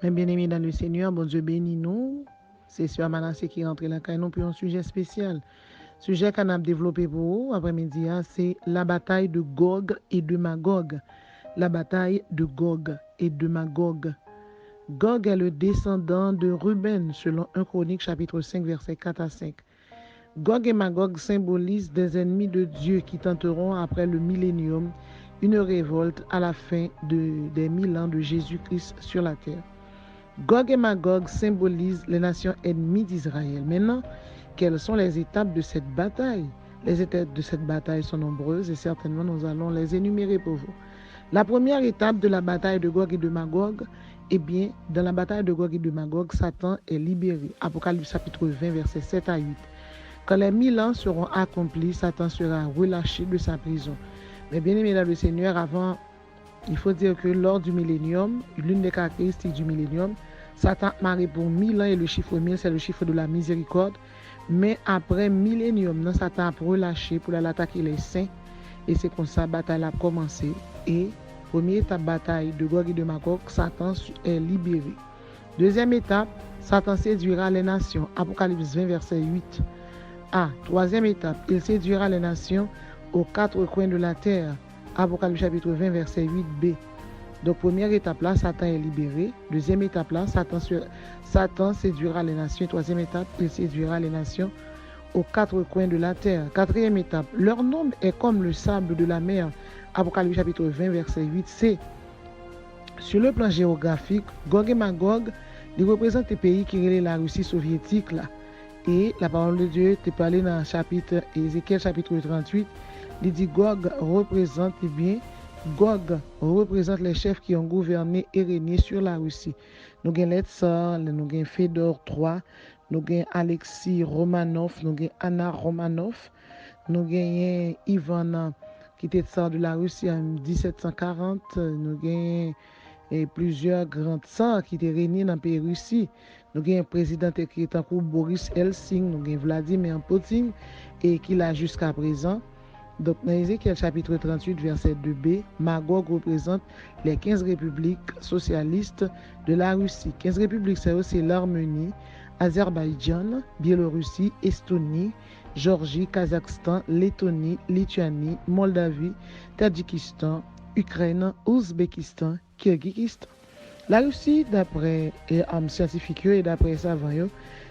Mes bien-aimés dans le Seigneur, bon Dieu bénis nous. C'est Sœur Manassé qui rentre là, car nous pour un sujet spécial. Sujet qu'on a développé pour vous après-midi, c'est la bataille de Gog et de Magog. La bataille de Gog et de Magog. Gog est le descendant de Ruben, selon 1 Chronique chapitre 5, versets 4 à 5. Gog et Magog symbolisent des ennemis de Dieu qui tenteront après le millénium une révolte à la fin des 1000 ans de Jésus-Christ sur la terre. Gog et Magog symbolisent les nations ennemies d'Israël. Maintenant, quelles sont les étapes de cette bataille? Les étapes de cette bataille sont nombreuses et certainement nous allons les énumérer pour vous. La première étape de la bataille de Gog et de Magog, dans la bataille de Gog et de Magog, Satan est libéré. Apocalypse chapitre 20, versets 7 à 8. Quand les 1000 ans seront accomplis, Satan sera relâché de sa prison. Mais bien aimé dans le Seigneur, il faut dire que lors du millénium, l'une des caractéristiques du millénium, Satan marre pour 1000 ans et le chiffre 1000, c'est le chiffre de la miséricorde. Mais après millénium, Satan a relâché pour aller attaquer les saints. Et c'est comme ça la bataille a commencé. Et première étape bataille de Gog et de Magog, Satan est libéré. Deuxième étape, Satan séduira les nations. Apocalypse 20, verset 8. Troisième étape, il séduira les nations aux quatre coins de la terre. Apocalypse chapitre 20, verset 8b. Donc, première étape là, Satan est libéré. Deuxième étape là, Satan séduira les nations. Troisième étape, il séduira les nations aux quatre coins de la terre. Quatrième étape, leur nombre est comme le sable de la mer. Apocalypse chapitre 20, verset 8c. Sur le plan géographique, Gog et Magog, ils représentent les pays qui relaient la Russie soviétique là. Et la parole de Dieu te parlait dans le chapitre Ézéchiel chapitre 38. Il dit Gog représente les chefs qui ont gouverné et régné sur la Russie. Nous avons Letsar, nous avons Fédor III, nous avons Alexis Romanov, nous avons Anna Romanov, nous avons Ivan qui était tsar de la Russie en 1740, nous avons plusieurs grands tsars qui étaient régnés dans le pays Russie. Nous avons un président qui est en cours Boris Eltsine, nous avons Vladimir Poutine et qui l'a jusqu'à présent. Donc, dans Ézéchiel chapitre 38, verset 2b, Magog représente les 15 républiques socialistes de la Russie. 15 républiques, c'est l'Arménie, Azerbaïdjan, Biélorussie, Estonie, Géorgie, Kazakhstan, Lettonie, Lituanie, Moldavie, Tadjikistan, Ukraine, Ouzbékistan, Kirghizistan. La Russie, d'après les scientifiques et d'après les savants,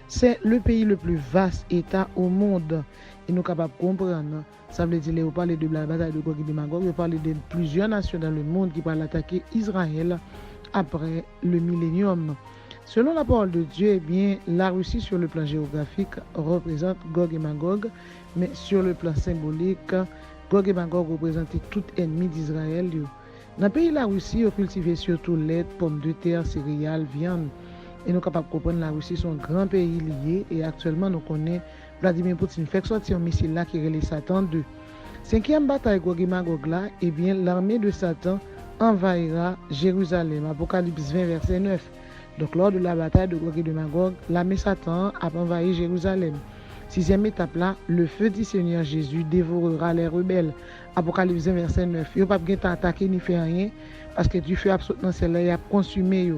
c'est le pays le plus vaste État au monde. Et nous sommes capables de comprendre. Ça veut dire qu'on parle de la bataille de Gog et de Magog, on parle de plusieurs nations dans le monde qui parlent attaquer Israël après le millénium. Selon la parole de Dieu, la Russie sur le plan géographique représente Gog et Magog, mais sur le plan symbolique, Gog et Magog représentent tout ennemi d'Israël. Dans le pays de la Russie, on cultive surtout lait, pommes de terre, céréales, viande. Et nous sommes capables de comprendre que la Russie est un grand pays lié. Et actuellement, nous connaissons Vladimir Poutine fait sortir un missile là qui relève Satan 2. Cinquième bataille Gog et Magog là, l'armée de Satan envahira Jérusalem. Apocalypse 20, verset 9. Donc, lors de la bataille de Gog et de Magog, l'armée Satan a envahi Jérusalem. Sixième étape là, le feu du Seigneur Jésus dévorera les rebelles. Apocalypse 20, verset 9. Ils ne peuvent pas attaquer ni faire rien parce que du feu absolument c'est là, il a consumé.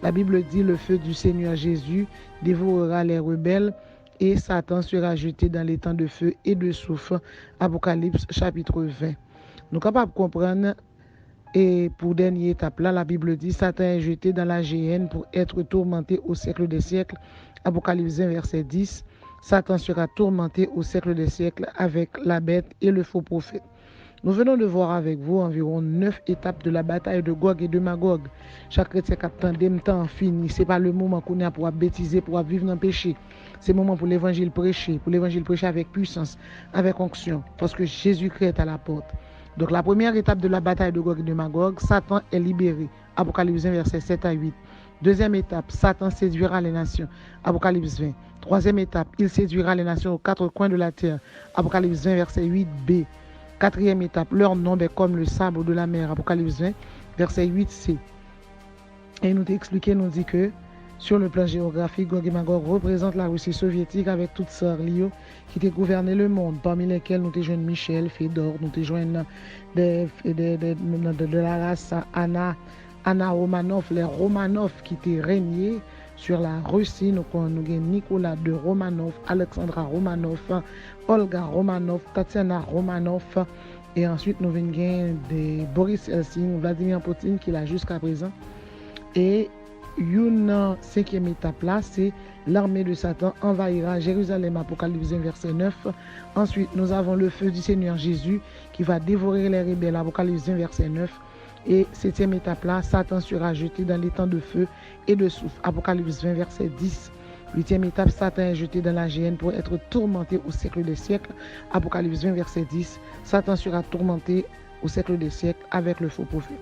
La Bible dit le feu du Seigneur Jésus dévorera les rebelles et Satan sera jeté dans les temps de feu et de soufre. Apocalypse chapitre 20. Nous sommes capables de comprendre. Et pour dernière étape là, la Bible dit Satan est jeté dans la géhenne pour être tourmenté au siècle des siècles. Apocalypse 1, verset 10. Satan sera tourmenté au siècle des siècles avec la bête et le faux prophète. Nous venons de voir avec vous environ 9 étapes de la bataille de Gog et de Magog. Chaque chrétien qui attend des temps fini. Ce n'est pas le moment qu'on a pour bêtiser, pour vivre dans le péché. C'est le moment pour l'évangile prêcher avec puissance, avec onction, parce que Jésus-Christ est à la porte. Donc la première étape de la bataille de Gog et de Magog, Satan est libéré. Apocalypse 20, verset 7 à 8. Deuxième étape, Satan séduira les nations. Apocalypse 20. Troisième étape, il séduira les nations aux quatre coins de la terre. Apocalypse 20, verset 8b. Quatrième étape, leur nombre est comme le sable de la mer. Apocalypse 20, verset 8c. Et nous t'expliquons, nous dit que sur le plan géographique, Gog et Magog représente la Russie soviétique avec toutes sœurs Lio qui ont gouverné le monde, parmi lesquelles nous joignons Michel, Fédor, nous joignons de la race Anna, Anna Romanov, les Romanov qui étaient régnés sur la Russie. Nous avons Nicolas de Romanov, Alexandra Romanov, Olga Romanov, Tatiana Romanov. Et ensuite, nous avons de Boris Helsin, Vladimir Poutine qui est là jusqu'à présent. Et une cinquième étape là, c'est l'armée de Satan envahira Jérusalem, Apocalypse 1, verset 9. Ensuite, nous avons le feu du Seigneur Jésus qui va dévorer les rebelles, Apocalypse 1, verset 9. Et septième étape là, Satan sera jeté dans les temps de feu et de souffle, Apocalypse 20, verset 10. Huitième étape, Satan est jeté dans la géhenne pour être tourmenté au siècle des siècles, Apocalypse 20, verset 10. Satan sera tourmenté au siècle des siècles avec le faux prophète.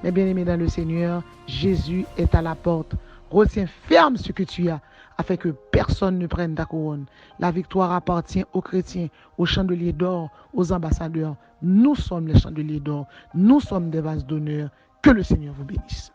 Mais bien aimé dans le Seigneur, Jésus est à la porte. Retiens ferme ce que tu as, afin que personne ne prenne ta couronne. La victoire appartient aux chrétiens, aux chandeliers d'or, aux ambassadeurs. Nous sommes les chandeliers d'or. Nous sommes des vases d'honneur. Que le Seigneur vous bénisse.